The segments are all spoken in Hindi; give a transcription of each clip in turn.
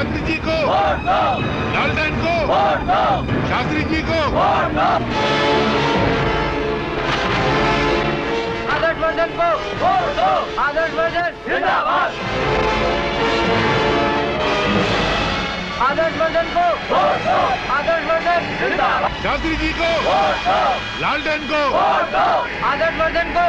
शास्त्री जी को, लालटेन को, शास्त्री जी को। आदर्श वर्धन को, आदर्श वर्धन जिंदाबाद। आदर्श वर्धन को, आदर्श वर्धन जिंदाबाद। शास्त्री जी को, लालटेन को, आदर्श वर्धन को।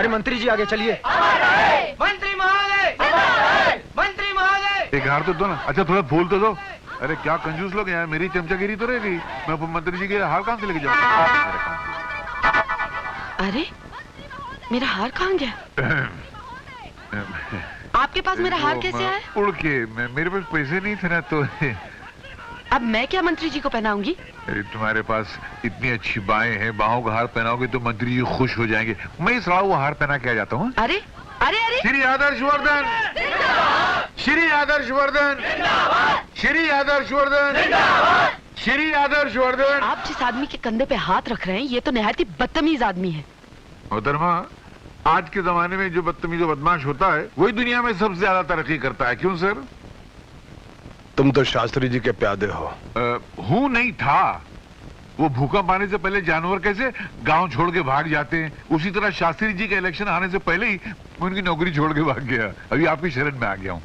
मंत्री जी आगे चलिए। मंत्री महोदय, मंत्री महोदय। एक हार तो दो ना। अच्छा थोड़ा फूल तो दो। अरे क्या कंजूस लोग हैं, मेरी चमचागिरी तो रहेगी। मैं मंत्री जी के हार कहाँ से लेके जाऊँ? अरे मेरा हार कहाँ गया? आपके पास मेरा हार कैसे आया? उड़ के। मेरे पास पैसे नहीं थे ना, तो अब मैं क्या मंत्री जी को पहनाऊंगी? तुम्हारे पास इतनी अच्छी बाहें हैं, बाहों का हार पहनाओगे तो मंत्री जी खुश हो जाएंगे। मैं सड़ा हुआ हार पहना के आ जाता हूँ। अरे अरे अरे, श्री आदर्श वर्धन, श्री आदर्श वर्धन, श्री आदर्श वर्धन, श्री आदर्श वर्धन। आप जिस आदमी के कंधे पे हाथ रख रहे हैं ये तो निहायत ही बदतमीज आदमी है। मोहतरमा, आज के जमाने में जो बदतमीज और बदमाश होता है वही दुनिया में सबसे ज्यादा तरक्की करता है। क्यों सर? तुम तो शास्त्री जी के प्यादे हो। हूं नहीं था। वो भूकंप आने से पहले जानवर कैसे गांव छोड़ के भाग जाते हैं, उसी तरह शास्त्री जी के इलेक्शन आने से पहले ही मैं उनकी नौकरी छोड़ के भाग गया। अभी आपकी शरण में आ गया हूँ।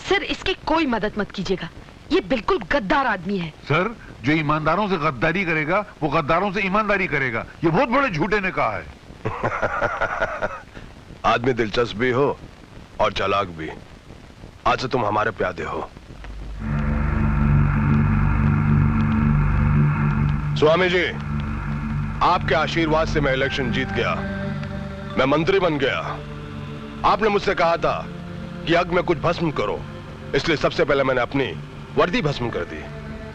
सर इसकी कोई मदद मत कीजिएगा, ये बिल्कुल गद्दार आदमी है। सर जो ईमानदारों से गद्दारी करेगा वो गद्दारों से ईमानदारी करेगा, ये बहुत बड़े झूठे ने कहा है। आदमी दिलचस्प भी हो और चालाक भी। आज से तुम हमारे प्यादे हो। स्वामी जी, आपके आशीर्वाद से मैं इलेक्शन जीत गया, मैं मंत्री बन गया। आपने मुझसे कहा था कि यज्ञ में कुछ भस्म करो, इसलिए सबसे पहले मैंने अपनी वर्दी भस्म कर दी।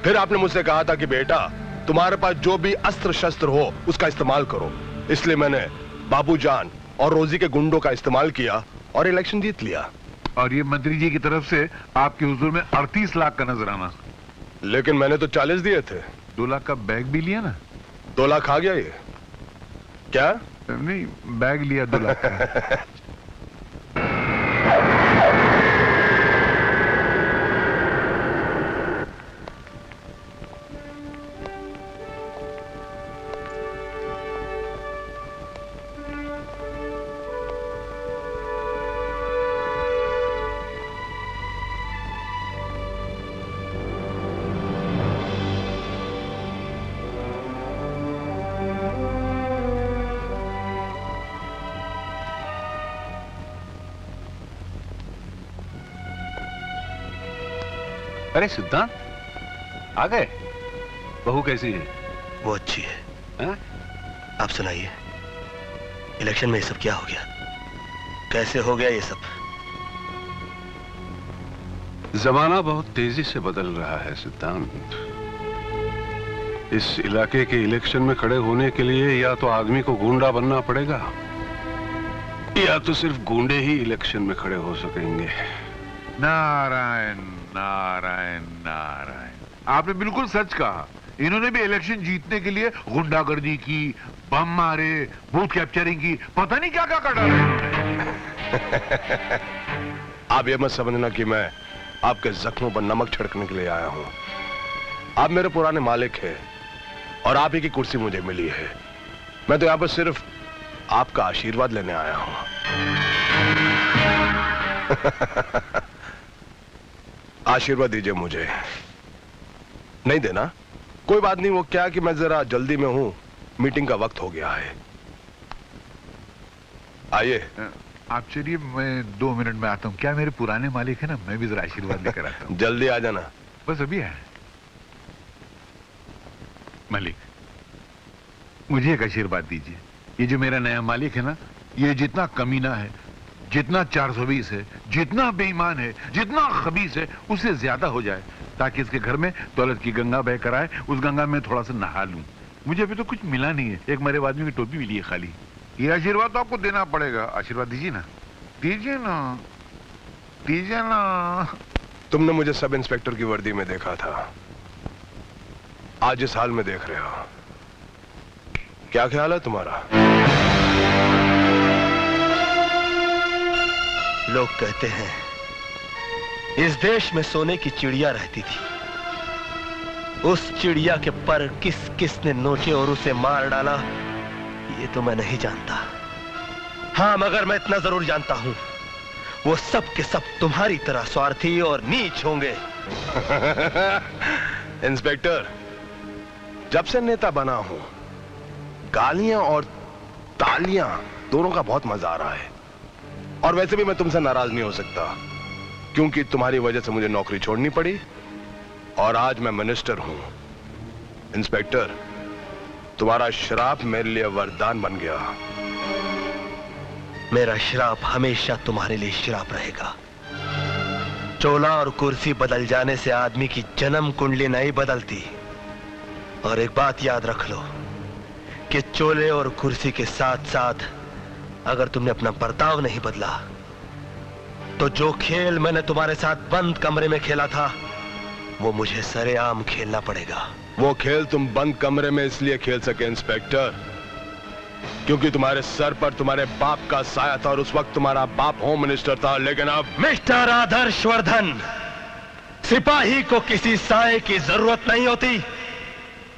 फिर आपने मुझसे कहा था कि बेटा तुम्हारे पास जो भी अस्त्र शस्त्र हो उसका इस्तेमाल करो, इसलिए मैंने बाबूजान और रोजी के गुंडों का इस्तेमाल किया और इलेक्शन जीत लिया। और ये मंत्री जी की तरफ से आपके हुजूर में 38 लाख का नजराना। लेकिन मैंने तो 40 दिए थे। 2 लाख का बैग भी लिया ना? 2 लाख आ गया ये? क्या? नहीं, बैग लिया 2 लाख का। अरे सिद्धांत आ गए। बहू कैसी है? वो अच्छी है। हा? आप सुनाइए, इलेक्शन में ये सब क्या हो गया? कैसे हो गया ये सब? जमाना बहुत तेजी से बदल रहा है सिद्धांत। इस इलाके के इलेक्शन में खड़े होने के लिए या तो आदमी को गुंडा बनना पड़ेगा या तो सिर्फ गुंडे ही इलेक्शन में खड़े हो सकेंगे। नारायण नारायण नारायण, आपने बिल्कुल सच कहा। इन्होंने भी इलेक्शन जीतने के लिए गुंडागर्दी की, बम मारे, बूथ कैप्चरिंग की, पता नहीं क्या क्या कर डाला इन्होंने। आप ये मत समझना कि मैं आपके जख्मों पर नमक छिड़कने के लिए आया हूं। आप मेरे पुराने मालिक हैं और आप ही की कुर्सी मुझे मिली है। मैं तो यहां पर सिर्फ आपका आशीर्वाद लेने आया हूं। आशीर्वाद दीजिए मुझे। नहीं देना? कोई बात नहीं, वो क्या कि मैं जरा जल्दी में हूं, मीटिंग का वक्त हो गया है। आइए। आप चलिए, मैं 2 मिनट में आता हूँ। क्या मेरे पुराने मालिक है ना, मैं भी जरा आशीर्वाद लेकर आता हूँ। जल्दी आ जाना। बस अभी है। मालिक, मुझे एक आशीर्वाद दीजिए। ये जो मेरा नया मालिक है ना, ये जितना कमीना है, जितना 420 है, जितना बेईमान है, जितना खबीस है, उससे ज्यादा हो जाए, ताकि इसके घर में दौलत की गंगा बह कर आए, उस गंगा में थोड़ा सा नहा लूं। मुझे अभी तो कुछ मिला नहीं है, एक मरे आदमी की टोपी मिली है खाली। ये आशीर्वाद तो आपको देना पड़ेगा। आशीर्वाद दीजिए ना, दीजिए ना, दीजिए ना। तुमने मुझे सब इंस्पेक्टर की वर्दी में देखा था, आज इस हाल में देख रहे हो। क्या ख्याल है तुम्हारा? लोग कहते हैं इस देश में सोने की चिड़िया रहती थी। उस चिड़िया के पर किस किस ने नोचे और उसे मार डाला, ये तो मैं नहीं जानता। हाँ, मगर मैं इतना जरूर जानता हूं, वो सब के सब तुम्हारी तरह स्वार्थी और नीच होंगे। इंस्पेक्टर, जब से नेता बना हूं, गालियां और तालियां दोनों का बहुत मजा आ रहा है। और वैसे भी मैं तुमसे नाराज नहीं हो सकता, क्योंकि तुम्हारी वजह से मुझे नौकरी छोड़नी पड़ी और आज मैं मिनिस्टर हूं। इंस्पेक्टर, तुम्हारा श्राप मेरे लिए वरदान बन गया। मेरा श्राप हमेशा तुम्हारे लिए श्राप रहेगा। चोला और कुर्सी बदल जाने से आदमी की जन्म कुंडली नहीं बदलती। और एक बात याद रख लो कि चोले और कुर्सी के साथ साथ अगर तुमने अपना बर्ताव नहीं बदला, तो जो खेल मैंने तुम्हारे साथ बंद कमरे में खेला था, वो मुझे सरेआम खेलना पड़ेगा। वो खेल तुम बंद कमरे में इसलिए खेल सके इंस्पेक्टर, क्योंकि तुम्हारे सर पर तुम्हारे बाप का साया था और उस वक्त तुम्हारा बाप होम मिनिस्टर था। लेकिन अब मिस्टर आदर्श वर्धन, सिपाही को किसी साए की जरूरत नहीं होती।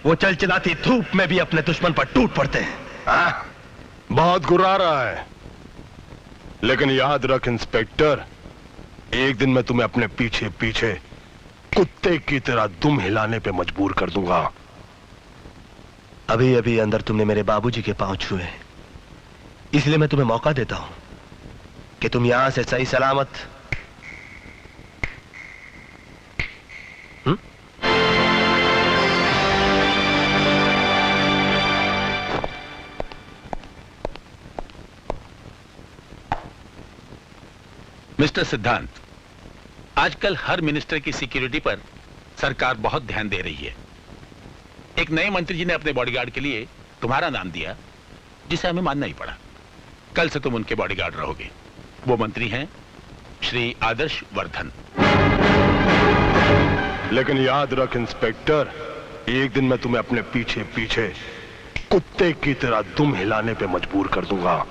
वो चलचलाती धूप में भी अपने दुश्मन पर टूट पड़ते हैं। बहुत गुर्रा रहा है, लेकिन याद रख इंस्पेक्टर, एक दिन मैं तुम्हें अपने पीछे पीछे कुत्ते की तरह दुम हिलाने पे मजबूर कर दूंगा। अभी अभी अंदर तुमने मेरे बाबूजी के पांव छुए, इसलिए मैं तुम्हें मौका देता हूं कि तुम यहां से सही सलामत मिस्टर सिद्धांत, आजकल हर मिनिस्टर की सिक्योरिटी पर सरकार बहुत ध्यान दे रही है। एक नए मंत्री जी ने अपने बॉडीगार्ड के लिए तुम्हारा नाम दिया, जिसे हमें मानना ही पड़ा। कल से तुम उनके बॉडीगार्ड रहोगे। वो मंत्री हैं श्री आदर्श वर्धन। लेकिन याद रख इंस्पेक्टर, एक दिन मैं तुम्हें अपने पीछे पीछे कुत्ते की तरह दुम हिलाने पे मजबूर कर दूंगा।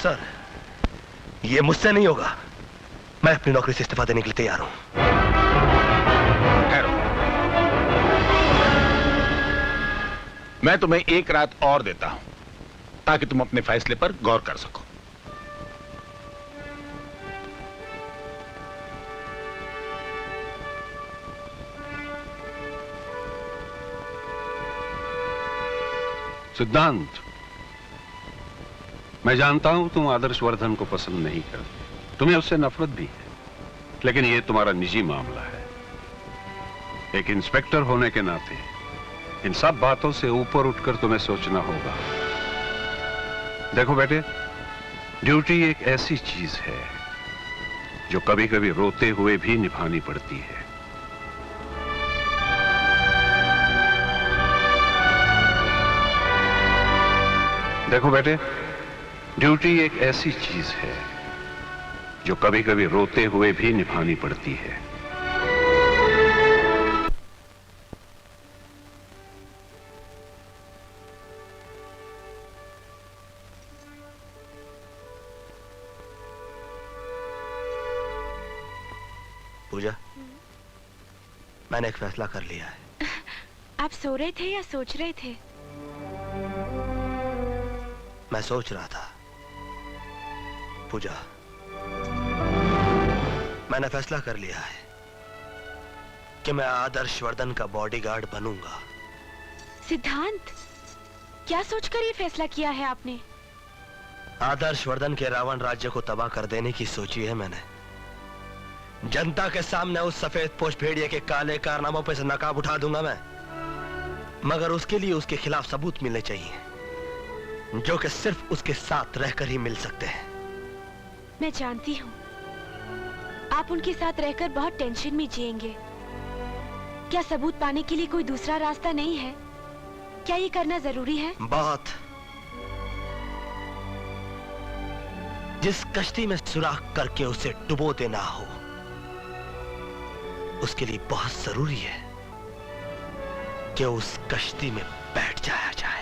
सर, ये मुझसे नहीं होगा। मैं अपनी नौकरी से इस्तीफा देने के लिए तैयार हूं। ठहरो, मैं तुम्हें एक रात और देता हूं ताकि तुम अपने फैसले पर गौर कर सको। सिद्धांत, मैं जानता हूं तुम आदर्श वर्धन को पसंद नहीं करते, तुम्हें उससे नफरत भी है, लेकिन यह तुम्हारा निजी मामला है। एक इंस्पेक्टर होने के नाते इन सब बातों से ऊपर उठकर तुम्हें सोचना होगा। देखो बेटे, ड्यूटी एक ऐसी चीज है जो कभी कभी रोते हुए भी निभानी पड़ती है। देखो बेटे, ड्यूटी एक ऐसी चीज है जो कभी कभी रोते हुए भी निभानी पड़ती है। पूजा, मैंने एक फैसला कर लिया है। आप सो रहे थे या सोच रहे थे? मैं सोच रहा था। पूजा, मैंने फैसला कर लिया है कि मैं आदर्श वर्धन का बॉडीगार्ड बनूंगा। सिद्धांत, क्या सोचकर ये फैसला किया है आपने? आदर्श वर्धन के रावण राज्य को तबाह कर देने की सोची है मैंने। जनता के सामने उस सफेद पोश भेड़िए के काले कारनामों पे से नकाब उठा दूंगा मैं, मगर उसके लिए उसके खिलाफ सबूत मिलने चाहिए जो कि सिर्फ उसके साथ रहकर ही मिल सकते हैं। मैं जानती हूँ आप उनके साथ रहकर बहुत टेंशन में जिएंगे। क्या सबूत पाने के लिए कोई दूसरा रास्ता नहीं है? क्या ये करना जरूरी है? बहुत। जिस कश्ती में सुराख करके उसे डुबो देना हो, उसके लिए बहुत जरूरी है कि उस कश्ती में बैठ जाया जाए।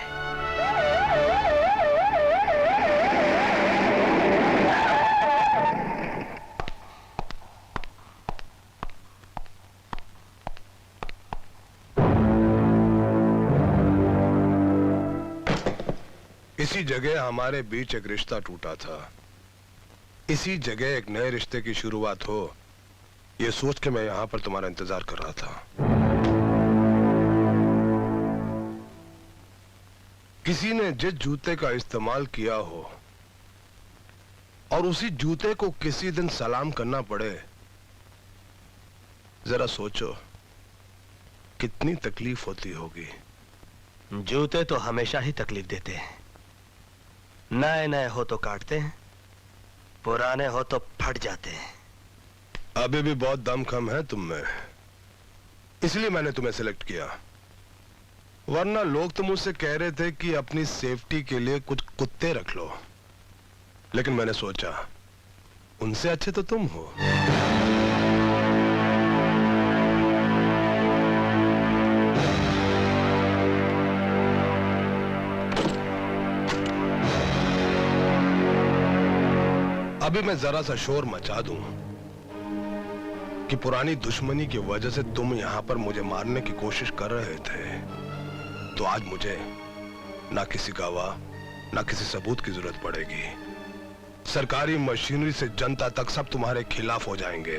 इसी जगह हमारे बीच एक रिश्ता टूटा था। इसी जगह एक नए रिश्ते की शुरुआत हो, ये सोच के मैं यहां पर तुम्हारा इंतजार कर रहा था। किसी ने जिस जूते का इस्तेमाल किया हो और उसी जूते को किसी दिन सलाम करना पड़े, जरा सोचो कितनी तकलीफ होती होगी। जूते तो हमेशा ही तकलीफ देते हैं। नए नए हो तो काटते हैं, पुराने हो तो फट जाते हैं। अभी भी बहुत दम कम है तुम में, इसलिए मैंने तुम्हें सिलेक्ट किया। वरना लोग तो मुझसे कह रहे थे कि अपनी सेफ्टी के लिए कुछ कुत्ते रख लो, लेकिन मैंने सोचा उनसे अच्छे तो तुम हो। अभी मैं जरा सा शोर मचा दूं कि पुरानी दुश्मनी की वजह से तुम यहां पर मुझे मारने की कोशिश कर रहे थे, तो आज मुझे ना किसी गवाह ना किसी सबूत की जरूरत पड़ेगी। सरकारी मशीनरी से जनता तक सब तुम्हारे खिलाफ हो जाएंगे।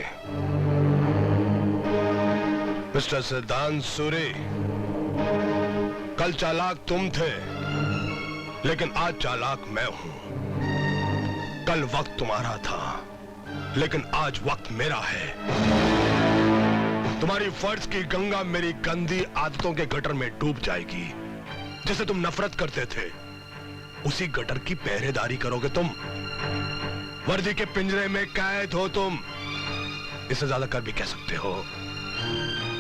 मिस्टर सिद्धांत सूरी, कल चालाक तुम थे, लेकिन आज चालाक मैं हूं। कल वक्त तुम्हारा था, लेकिन आज वक्त मेरा है। तुम्हारी फर्ज की गंगा मेरी गंदी आदतों के गटर में डूब जाएगी। जिसे तुम नफरत करते थे, उसी गटर की पहरेदारी करोगे तुम। वर्दी के पिंजरे में कैद हो तुम। इससे ज्यादा कर भी कह सकते हो।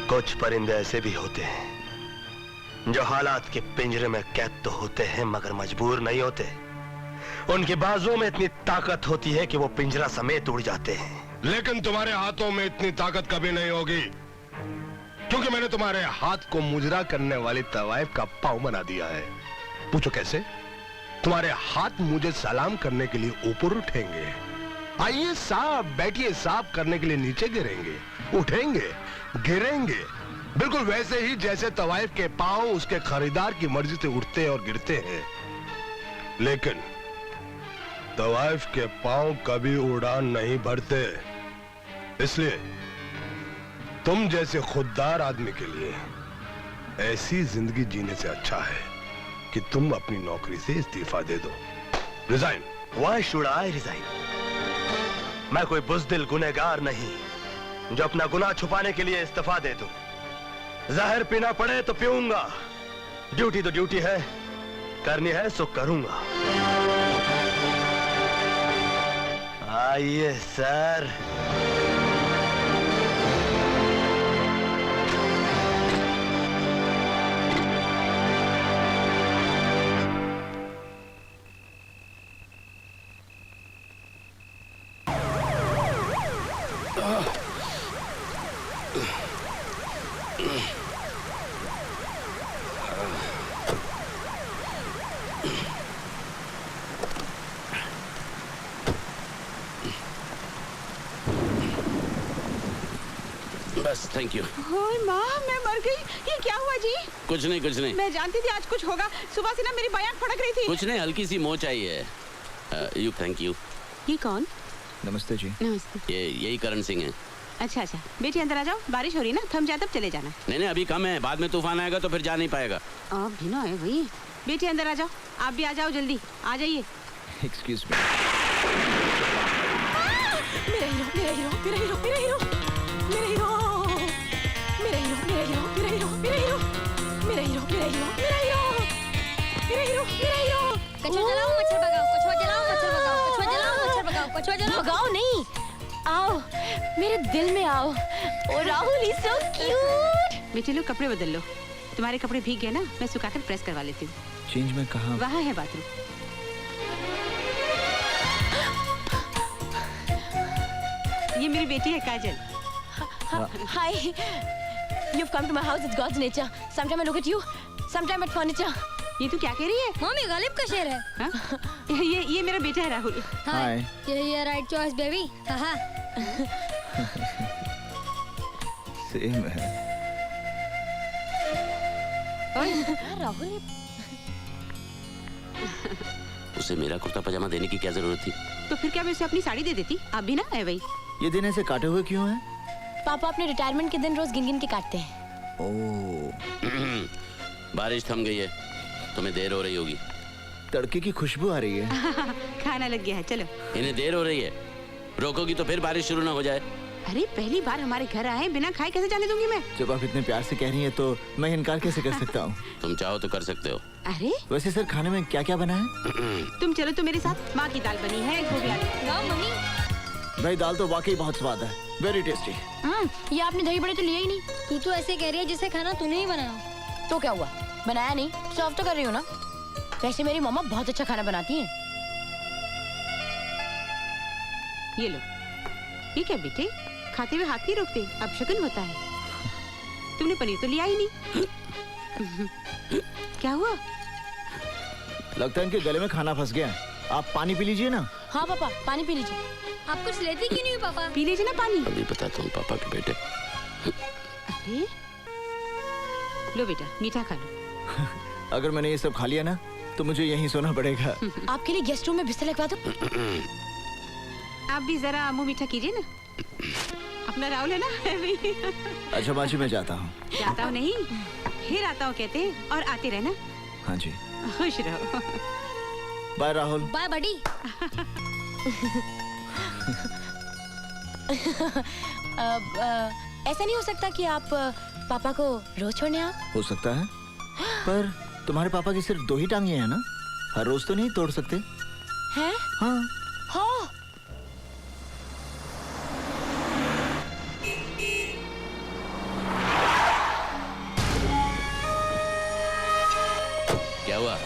कुछ परिंदे ऐसे भी होते हैं जो हालात के पिंजरे में कैद तो होते हैं, मगर मजबूर नहीं होते। उनकी बाजुओं में इतनी ताकत होती है कि वो पिंजरा समेत उड़ जाते हैं। लेकिन तुम्हारे हाथों में इतनी ताकत कभी नहीं होगी, क्योंकि मैंने तुम्हारे हाथ को मुजरा करने वाली तवाइफ का पांव बना दिया है। पूछो कैसे? तुम्हारे हाथ मुझे सलाम करने के लिए ऊपर उठेंगे। आइए साहब बैठिए साहब करने के लिए नीचे गिरेंगे, उठेंगे, गिरेंगे, बिल्कुल वैसे ही जैसे तवाइफ के पांव उसके खरीदार की मर्जी से उठते और गिरते हैं। लेकिन तवाइफ के पांव कभी उड़ान नहीं भरते। इसलिए तुम जैसे खुददार आदमी के लिए ऐसी जिंदगी जीने से अच्छा है कि तुम अपनी नौकरी से इस्तीफा दे दो। Resign. Why should I resign? मैं कोई बुज़दिल गुनहगार नहीं जो अपना गुनाह छुपाने के लिए इस्तीफा दे दूं। जहर पीना पड़े तो पीऊंगा। ड्यूटी तो ड्यूटी है, करनी है सो करूंगा। आइए सर। बस थैंक यू। ओए माँ, मैं मर गई। ये क्या हुआ जी? कुछ नहीं कुछ नहीं। मैं जानती थी आज कुछ होगा। सुबह से ना मेरी बयान फड़क रही थी। कुछ नहीं, हल्की सी मोच आई है। You thank you. ये कौन? नमस्ते जी। नमस्ते। ये यही करण सिंह है। अच्छा अच्छा, बेटी अंदर आ जाओ। बारिश हो रही है ना, थम जाए तब चले जाना। नहीं नहीं, अभी कम है, बाद में तूफान आएगा तो फिर जा नहीं पाएगा। आप भी ना है भाई। बेटी अंदर आ जाओ। आप भी आ जाओ, जल्दी आ जाइए। Excuse me. मेरा हीरो, मेरा हीरो, मेरा हीरो, मेरा हीरो, मेरा हीरो, मेरा हीरो, मेरा हीरो, मेरा हीरो, मेरा हीरो, मेरा हीरो, मेरा हीरो, मेरा हीरो, मेरा हीरो, मेरा हीरो। कछुआ जलाओ, मच्छर भगाओ, कछुआ जलाओ, मच्छर भगाओ, कछुआ जलाओ, मच्छर भगाओ, कछुआ जलाओ। भगाओ नहीं, आओ मेरे दिल में आओ। ओ राहुल इज सो क्यूट। बेटी लो, कपड़े बदल लो। तुम्हारे कपड़े भीग गए ना, मैं सुखाकर प्रेस करवा लेती हूँ। चेंज में कहाँ? वहाँ है बाथरूम। ये मेरी बेटी है काजल। Hi, you've come to my house. It's God's nature. Sometime I look at you, sometime at furniture. ये तू क्या कह रही है? मम्मी गालिब का शेर है। हाँ? ये मेरा बेटा है राहुल। हाय। यही है राइट चॉइस बेबी। हाँ। सेम है। राहुल, उसे मेरा कुर्ता पजामा देने की क्या जरूरत थी? तो फिर क्या मैं उसे अपनी साड़ी दे देती? आप भी ना है भाई। ये दिन ऐसे काटे हुए क्यों हैं? पापा अपने रिटायरमेंट के दिन रोज गिन गिन के काटते हैं। ओह, बारिश थम गई है, तुम्हें देर हो रही होगी। तड़के की खुशबू आ रही है। खाना लग गया है, चलो। इन्हें देर हो रही है, रोकोगी तो फिर बारिश शुरू ना हो जाए। अरे पहली बार हमारे घर आए, बिना खाए कैसे जाने दूंगी मैं? जब आप इतने प्यार से कह रही हैं तो मैं इनकार कैसे कर सकता हूँ? तुम चाहो तो कर सकते हो। अरे वैसे सर, खाने में क्या क्या बना है? तुम चलो तो मेरे साथ। माँ की दाल बनी है, गोभी आलू। वाह मम्मी। भाई, दाल तो वाकई बहुत स्वाद है, वेरी टेस्टी। ये आपने दही बड़े तो लिए ही नहीं। तू तो ऐसे कह रही है जिसे खाना तूने ही बनाया। तो क्या हुआ, बनाया नहीं, सर्व तो कर रही हूँ ना। वैसे मेरी मम्मा बहुत अच्छा खाना बनाती हैं। ये लो। ये क्या बेटे, खाते हुए हाथ नहीं रोकते, अब शगुन होता है। तुमने पनीर तो लिया ही नहीं। क्या हुआ? लगता है इनके गले में खाना फंस गया। आप पानी पी लीजिए ना। हाँ पापा, पानी पी लीजिए। आप कुछ लेते क्यों नहीं हो पापा? पी लीजिए ना पानी। अभी बताता हूँ पापा के बेटे। अरे लो बेटा, मीठा खा लो। अगर मैंने ये सब खा लिया ना तो मुझे यहीं सोना पड़ेगा। आपके लिए गेस्ट रूम में बिस्तर लगवा दो। आप भी जरा मुंह मीठा कीजिए ना। अपना राहुल है ना। अच्छा माँ जी, मैं जाता हूँ। जाता हूँ नहीं, फिर आता हूँ कहते हैं, और आते रहना। हाँ जी, खुश रहो। बाय राहुल। Bye buddy. ऐसा नहीं हो सकता कि आप पापा को रोज छोड़ने आओ? हो सकता है, पर तुम्हारे पापा की सिर्फ 2 ही टांगे हैं ना, हर रोज तो नहीं तोड़ सकते। हैं? हाँ। हाँ। क्या हुआ?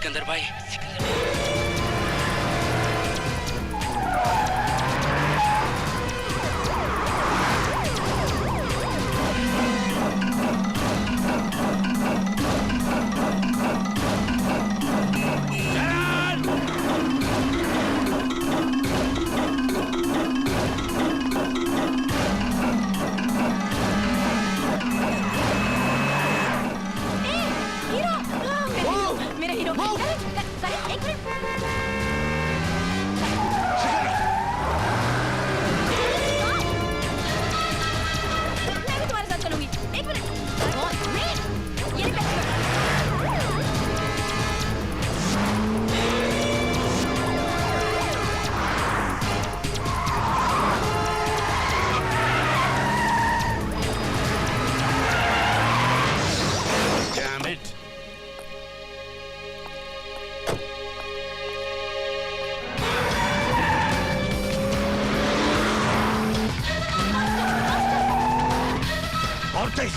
सिकंदर भाई, मेरा हीरो एक मिनट मैं भी तुम्हारे साथ चलूंगी। एक मिनट ये Damn it! और तेज।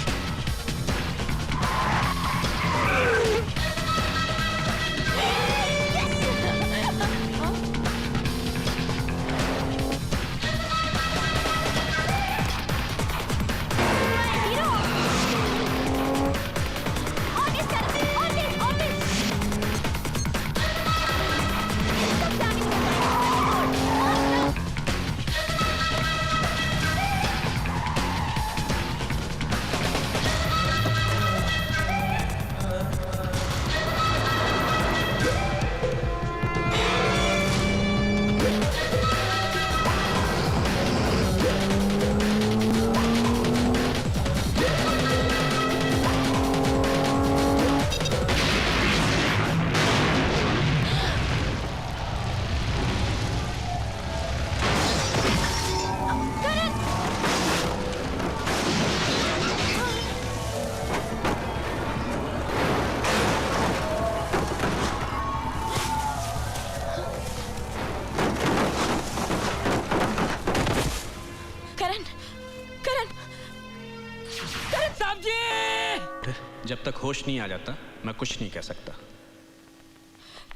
जब तक होश नहीं आ जाता मैं कुछ नहीं कह सकता।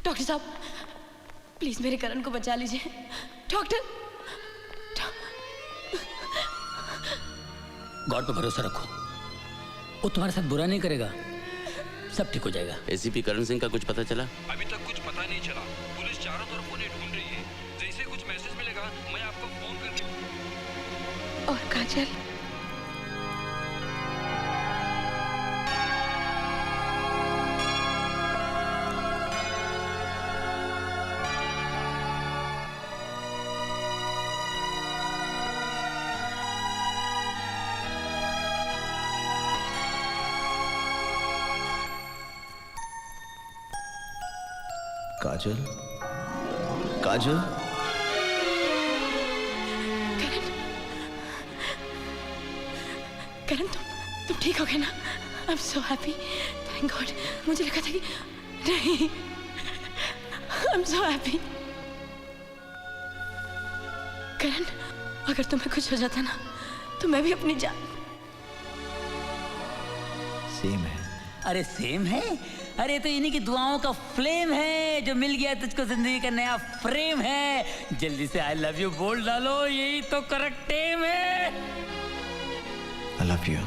डॉक्टर साहब प्लीज मेरे करण को बचा लीजिए। डॉक्टर गॉड पे भरोसा रखो, वो तुम्हारे साथ बुरा नहीं करेगा, सब ठीक हो जाएगा। एसीपी करण सिंह का कुछ पता चला? अभी तक कुछ पता नहीं चला। पुलिस चारों तरफ उन्हें ढूंढ रही है। जैसे कुछ मैसेज मिलेगा मैं आपको फोन करके। और काजल काजल, काजल, करण तुम ठीक हो गए ना? I am so happy, thank God. मुझे लगा था कि नहीं। I am so happy. करण अगर तुम्हें कुछ हो जाता ना तो मैं भी अपनी जान। सेम है। अरे सेम है? अरे तो इन्हीं की दुआओं का फ्लेम है जो मिल गया तुझको, जिंदगी का नया फ्रेम है। जल्दी से आई लव यू बोल डालो, यही तो करेक्ट टेम है। I love you.